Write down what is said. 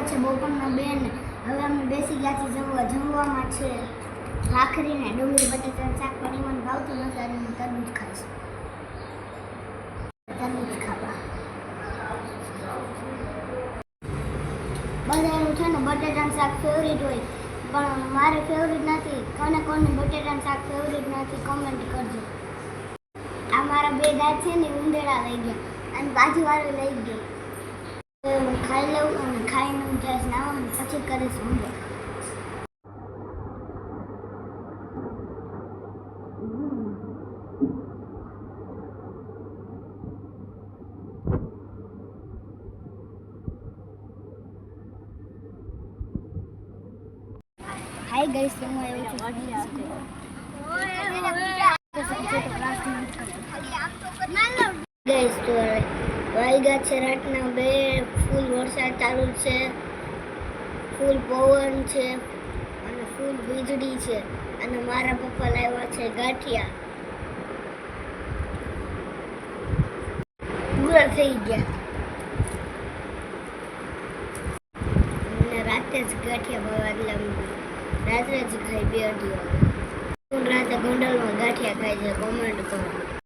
છે બપોરના બેન. હવે અમે બેસી ગયા છીએ જમવામાં છે ભાખરી ને ડુંગળી બટેટાનું શાક. પણ મને ભાવતું નથી અને હું તરબૂચ ખાઈશ. તરબૂચ ખાવા બધાનું છે ને બટેટાનું શાક ફેવરિટ હોય, પણ મારે ફેવરિટ નથી. કોને બટેટાનું શાક ફેવરિટ નથી કોમેન્ટ કરજો. આ મારા બે દાંત છે ને ઉંદેડા લઈ ગયા અને બાજુવાળો લઈ ગયો. હું ખાઈ લઉં અને ખાઈને હું જઈશ નાવાનું, પછી કરીશ હોમવર્ક. હાય ગાઈસ, હું આવ્યો છું ગાઈસ. તો વાગ્યા છે રાતના 2. ફૂલ વરસાદ ચાલુ છે, ફૂલ પવન છે અને ફૂલ વીજળી છે. અને મારા પપ્પા લાવ્યા છે ગાંઠિયા. પૂરા થઈ ગયા અને રાતે જ ગાંઠિયા ભાવ્યા. એટલે રાત્રે જ ખાઈ 2-2 વાગે. રાતે ગોંડલમાં ગાંઠિયા ખાય છે, કોમેન્ટ કરો.